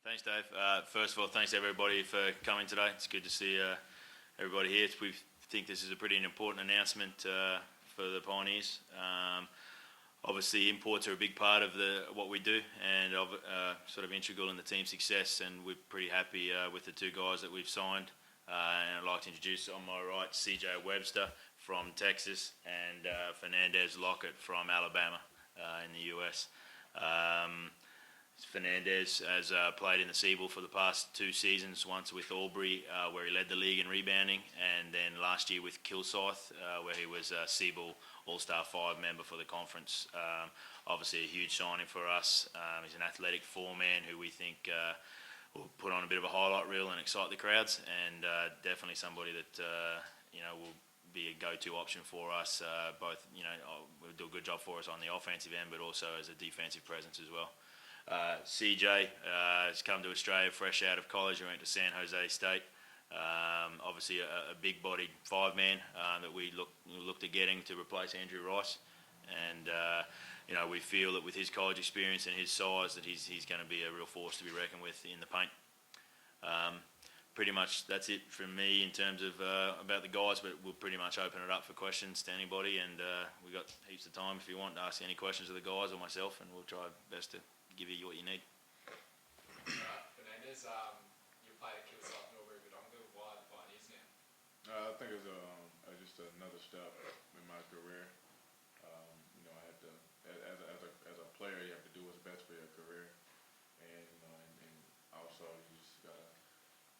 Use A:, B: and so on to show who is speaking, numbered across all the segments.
A: Thanks, Dave. First of all, thanks everybody for coming today. It's good to see everybody here. We think this is a pretty important announcement for the Pioneers. Obviously, imports are a big part of what we do and sort of integral in the team's success, and we're pretty happy with the two guys that we've signed. And I'd like to introduce on my right CJ Webster from Texas and Fernandez Lockett from Alabama in the US. Fernandez has played in the Seaball for the past 2 seasons, once with Albury where he led the league in rebounding, and then last year with Kilsyth where he was a Seaball All-Star 5 member for the Conference. Obviously a huge signing for us. He's an athletic 4-man who we think will put on a bit of a highlight reel and excite the crowds, and definitely somebody that will be a go-to option for us. Both will do a good job for us on the offensive end, but also as a defensive presence as well. CJ has come to Australia fresh out of college. He went to San Jose State. Obviously a big-bodied 5-man that we looked at getting to replace Andrew Rice, and we feel that with his college experience and his size that he's going to be a real force to be reckoned with in the paint. Pretty much that's it from me in terms of about the guys, but we'll pretty much open it up for questions to anybody, and we've got heaps of time if you want to ask any questions of the guys or myself, and we'll try our best to give you what you need.
B: Fernandez, you played at Kilsyth and Albury, why the Pioneers now?
C: I think it's just another step in my career. I had to, as a player, you have to do what's best for your career, and also you just gotta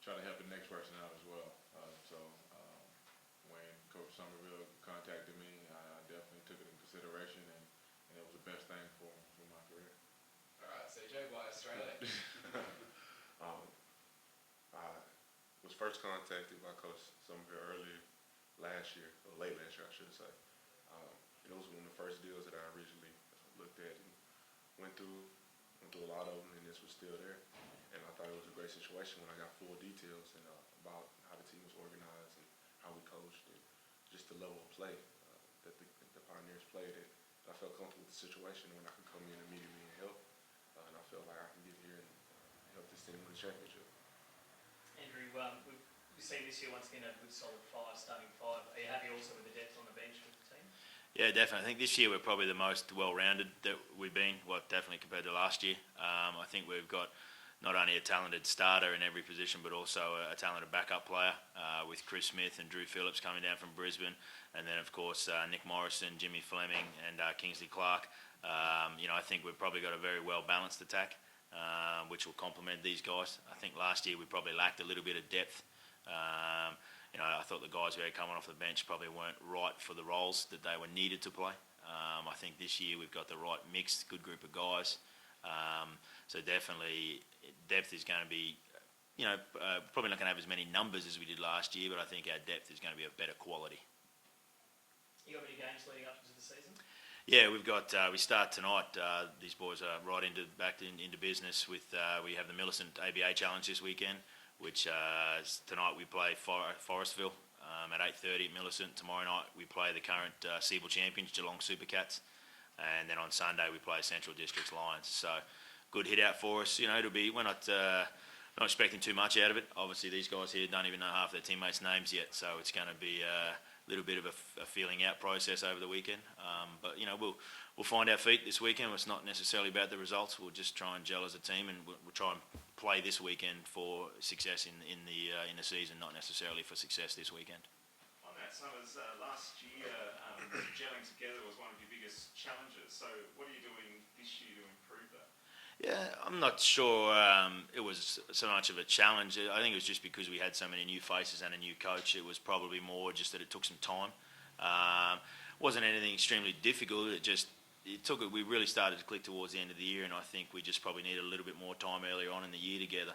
C: try to help the next person out as well. So when Coach Summerville contacted me, I definitely took it in consideration, and it was the best thing for my career.
B: All right, CJ, why Australia?
D: I was first contacted by Coach Summerville earlier last year, or late last year, I should say. It was one of the first deals that I originally looked at and went through a lot of them, and this was still there. And I thought it was a great situation when I got full details and about how the team was organized and how we coached and just the level of play that the Pioneers played at. I felt comfortable with the situation when I could come in immediately and help. And I felt like I can get here and help this team win the championship.
E: Andrew, we've seen this year once again a good solid 5, starting 5. Are you happy also with the depth on the bench with the team?
A: Yeah, definitely. I think this year we're probably the most well-rounded that we've been, definitely compared to last year. I think we've got not only a talented starter in every position, but also a talented backup player with Chris Smith and Drew Phillips coming down from Brisbane, and then of course Nick Morrison, Jimmy Fleming, and Kingsley Clark. I think we've probably got a very well-balanced attack, which will complement these guys. I think last year we probably lacked a little bit of depth. I thought the guys we had coming off the bench probably weren't right for the roles that they were needed to play. I think this year we've got the right mixed, good group of guys. So definitely depth is going to be, probably not going to have as many numbers as we did last year, but I think our depth is going to be of better quality.
E: You got any games leading up to the season?
A: Yeah, we start tonight. These boys are right back into business with, we have the Millicent ABA Challenge this weekend, which tonight we play Forestville at 8:30 at Millicent. Tomorrow night we play the current Seaball champions, Geelong Supercats. And then on Sunday we play Central Districts Lions. So good hit out for us. We're not expecting too much out of it. Obviously these guys here don't even know half their teammates' names yet, so it's going to be a little bit of a feeling out process over the weekend. But we'll find our feet this weekend. It's not necessarily about the results. We'll just try and gel as a team, and we'll try and play this weekend for success in the season, not necessarily for success this weekend.
F: On that, Summers, last year gelling together was one of your biggest challenges. So what are you doing this year to improve that?
A: Yeah, I'm not sure it was so much of a challenge. I think it was just because we had so many new faces and a new coach. It was probably more just that it took some time. Wasn't anything extremely difficult. We really started to click towards the end of the year, and I think we just probably needed a little bit more time earlier on in the year together.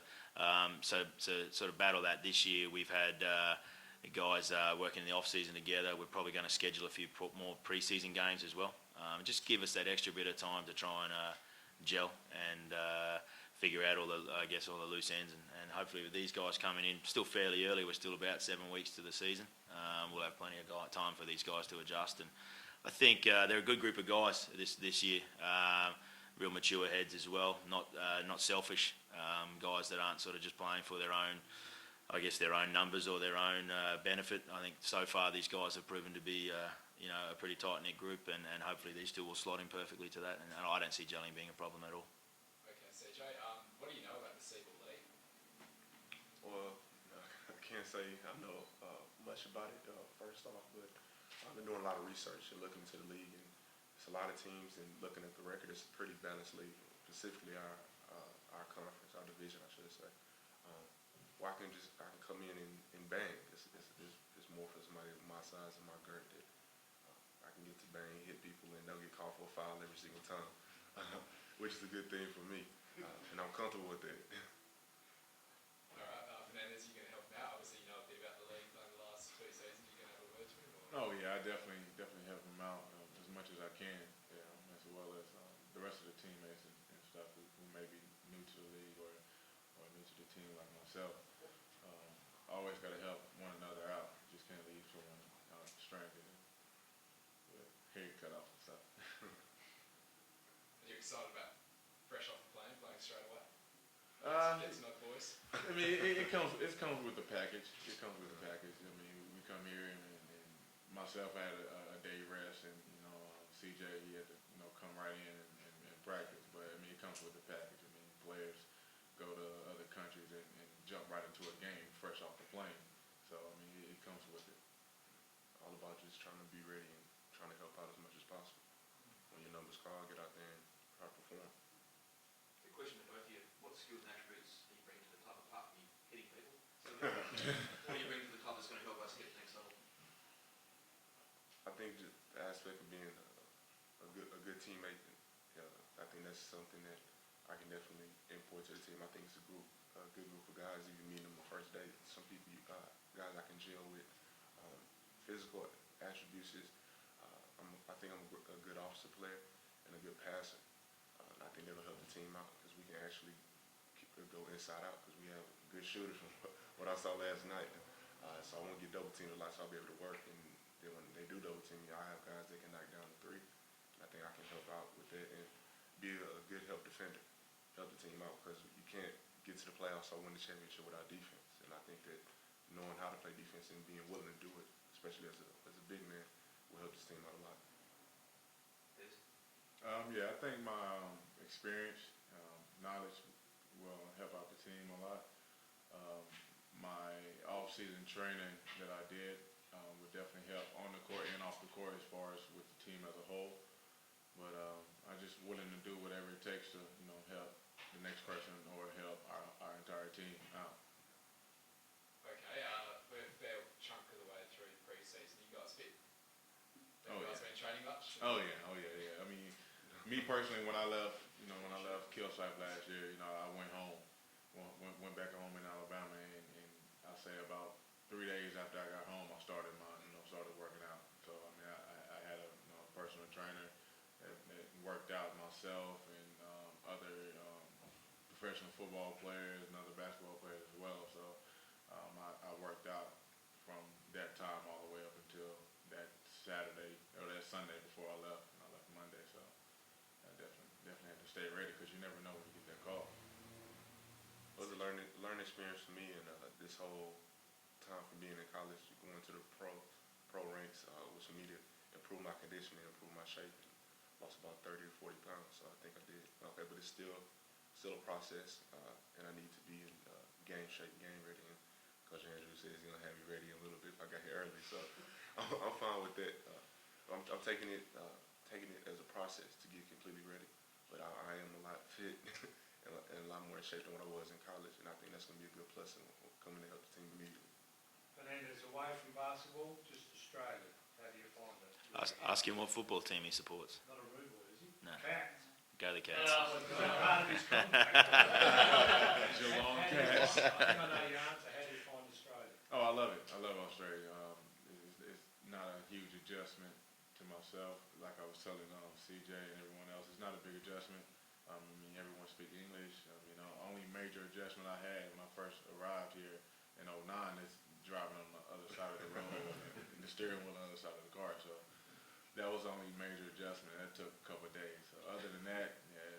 A: So to sort of battle that this year, we've had the guys working in the off-season together. We're probably going to schedule a few more pre-season games as well. Just give us that extra bit of time to try and gel and figure out all the loose ends, and hopefully with these guys coming in still fairly early, we're still about 7 weeks to the season. We'll have plenty of time for these guys to adjust, and I think they're a good group of guys this year. real mature heads as well, not selfish guys that aren't sort of just playing for their own, I guess, their own numbers or their own benefit. I think so far these guys have proven to be a pretty tight-knit group, and hopefully these two will slot in perfectly to that, and I don't see gelling being a problem at all.
B: Okay, CJ, what do you know about the Seagull League?
D: Well, I can't say I know much about it first off, but I've been doing a lot of research and looking into the league, and it's a lot of teams, and looking at the record, it's a pretty balanced league, specifically our conference, our division, I should say. Where I can come in and bang. It's more for somebody my size and my girth that I can get to bang, hit people, and don't get called for a foul every single time, which is a good thing for me, and I'm comfortable with that.
B: All right, Fernandez, you're going to help him out. Obviously, you know a bit about the league playing the last 2 seasons. You going to have a word to him? Or?
C: Oh yeah, I definitely help him out as much as I can, as well as the rest of the teammates and stuff who may be new to the league or new to the team like myself. Always got to help one another out. Just can't leave someone stranded with hair cut off and stuff.
B: Are you excited about fresh off the plane, playing straight away? Get to know the boys.
C: I mean, it comes with the package. It comes with the package. I mean, we come here and myself I had a day rest, and CJ he had to come right in and practice. But I mean, it comes with the package. I mean, players go to other countries and jump right into a game fresh off the plane. So I mean, it comes with it.
D: All about just trying to be ready and trying to help out as much as possible. When your number's called, get out there and try to perform.
G: The question to both of you, what skills and attributes do you bring to the club apart from you hitting people? So what do you bring to the club that's going to help us get to the next level?
D: I think just the aspect of being a good teammate, I think that's something that I can definitely import to the team. I think it's a good group of guys. You can meet them the first day. Some people, guys I can gel with. Physical attributes is, I think I'm a good offensive player and a good passer. And I think that'll help the team out because we can actually go inside out because we have good shooters from what I saw last night. So I won't get double teamed a lot, so I'll be able to work. And then when they do double team me, I have guys that can knock down the three. And I think I can help out with that and be a good help defender, help the team out because you can't get to the playoffs or win the championship without defense. And I think that knowing how to play defense and being willing to do it, especially as a big man, will help this team out a lot.
C: Yeah, I think my experience, knowledge will help out the team a lot. My off-season training that I did would definitely help on the court and off the court as far as with the team as a whole. But I'm just willing to do whatever it takes to help the next person or help our entire team out.
B: Okay, we're a fair chunk of the way through pre-season. You guys fit? Have you guys been training much?
C: Oh yeah. I mean, me personally, when I left Killside last year, I went home, went back home in Alabama, and I'll say about 3 days after I got home, I started working out. So I mean, I had a personal trainer that worked out myself and other professional football players and other basketball players as well. So I worked out from that time all the way up until that Saturday or that Sunday before I left. And I left Monday, so I definitely had to stay ready because you never know when you get that call.
D: It was a learning experience for me, and this whole time from being in college, going to the pro ranks was for me to improve my conditioning, improve my shape, and lost about 30 to 40 pounds. So I think I did okay, but it's still a process, and I need to be in game shape, game ready. And Coach Andrew says he's gonna have me ready in a little bit if I got here early, so I'm fine with that. I'm taking it as a process to get completely ready, but I am a lot fit and a lot more in shape than what I was in college, and I think that's gonna be a good plus and coming to help the team immediately.
H: Fernandez, away from basketball, just Australia. How do you find it?
A: Ask him what football team he supports.
H: Not a rude boy, is he?
A: No.
H: Cats.
A: Go the Cats.
H: Part of his contract.
C: Geelong Cats.
H: I think I know your answer. How do you find Australia?
C: Oh, I love it. I love Australia. It's not a huge adjustment to myself. Like I was telling CJ and everyone else, it's not a big adjustment. I mean, everyone speaks English. Only major adjustment I had when I first arrived here in '09 is driving on the other side of the road and the steering wheel on the other side of the car. So that was the only major adjustment. That took a couple of days. So other than that, yeah,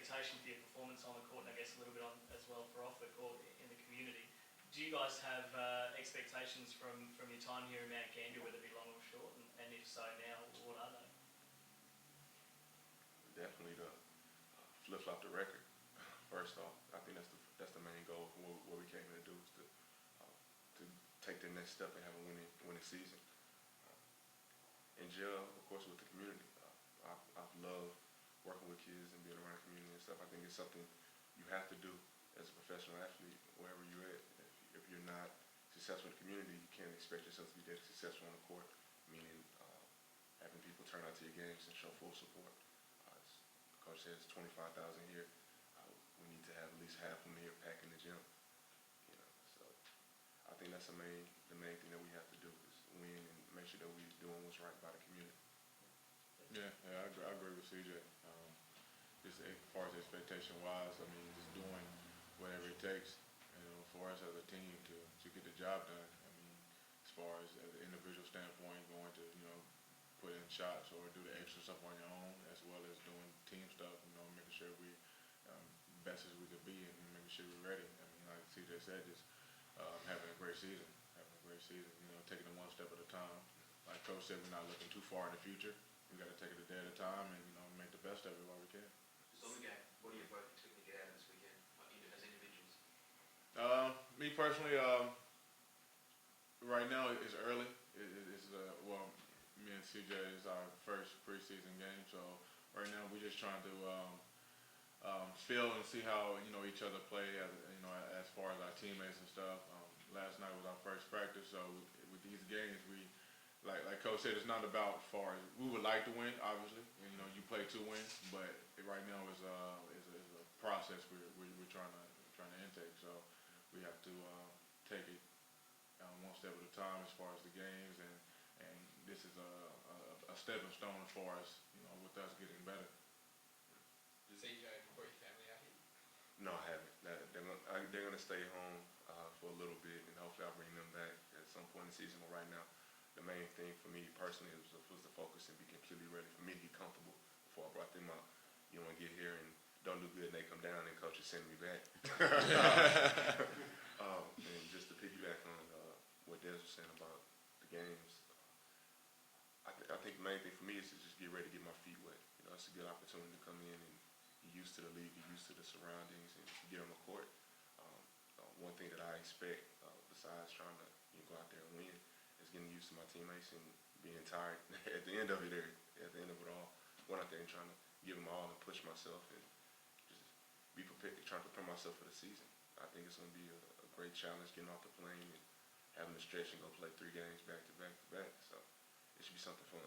E: expectation for your performance on the court, and I guess a little bit on as well for off the court in the community. Do you guys have expectations from your time here in Mount Gambier, whether it be long or short, and if so now, what are they?
D: Definitely to flip-flop the record. First off, I think that's the main goal for what we came here to do, is to take the next step and have a winning season. In jail, of course, with the community. I've loved working with kids and being around the community and stuff. I think it's something you have to do as a professional athlete, wherever you're at. If you're not successful in the community, you can't expect yourself to be that successful on the court, meaning having people turn out to your games and show full support. As the coach says, 25,000 here. We need to have at least half of them here packing the gym. So I think that's the main thing that we have to do is win and make sure that we're doing what's right by the community.
C: Yeah, I agree with CJ. Just as far as expectation-wise, I mean, just doing whatever it takes, for us as a team to get the job done. I mean, as far as an individual standpoint, going to, put in shots or do the extra stuff on your own, as well as doing team stuff, making sure we best as we could be and making sure we're ready. I mean, like CJ said, just having a great season, taking it one step at a time. Like Coach said, we're not looking too far in the future. We got to take it a day at a time and, make the best of it while we can.
G: Just on the game, what are you both particularly get out of this weekend, as individuals?
C: Me personally, right now it's early. Me and CJ is our first preseason game, so right now we're just trying to feel and see how each other play as far as our teammates and stuff. Last night was our first practice, so with these games we like Coach said, it's not about far as we would like to win, obviously. You play to win, but right now is a process we're trying to intake. So we have to take it one step at a time as far as the games, and this is a stepping stone as far as with us getting better.
B: Does CJ brought your family out here?
D: No, I haven't. They're gonna stay home for a little bit, and hopefully I'll bring them back at some point in the season. But right now, the main thing for me personally was the focus and be completely ready for me to get comfortable before I brought them out. You don't want to get here and don't do good, and they come down and coach is sending me back. And just to piggyback on what Des was saying about the games, I think the main thing for me is to just get ready to get my feet wet. It's a good opportunity to come in and get used to the league, get used to the surroundings, and get on the court. One thing that I expect, besides trying to go out there and win, is getting used to my teammates and being tired at the end of it all, going out there and trying to give them all and push myself and just be prepared, trying to prepare myself for the season. I think it's going to be a great challenge getting off the plane and having to stretch and go play 3 games back to back to back. So it should be something fun.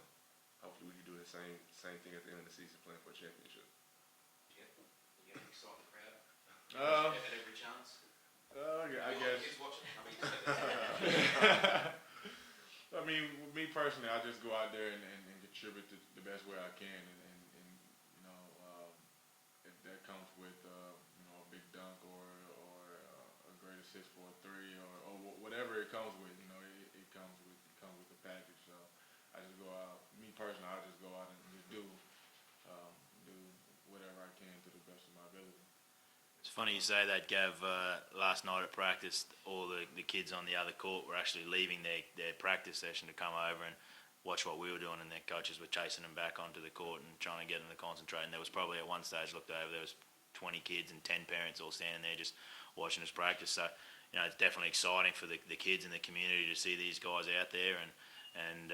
D: Hopefully we can do the same thing at the end of the season, playing for a championship.
G: You get an excited crowd at every chance.
C: I guess.
G: Kids watching.
C: I mean, me personally, I just go out there and contribute the best way I can, and if that comes with a big dunk or a great assist for a 3 or whatever it comes with, it comes with the package. So I just go out. Me personally, I just go out and just do whatever I can to the best of my ability.
A: It's funny you say that, Gav. Last night at practice, all the kids on the other court were actually leaving their practice session to come over and watch what we were doing, and their coaches were chasing them back onto the court and trying to get them to concentrate. And there was probably at one stage, looked over, there was 20 kids and 10 parents all standing there just watching us practice. So, it's definitely exciting for the kids in the community to see these guys out there. And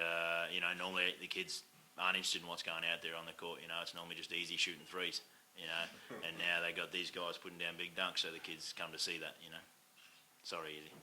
A: normally the kids aren't interested in what's going out there on the court. It's normally just easy shooting threes. And now they got these guys putting down big dunks, so the kids come to see that. Sorry, Easy.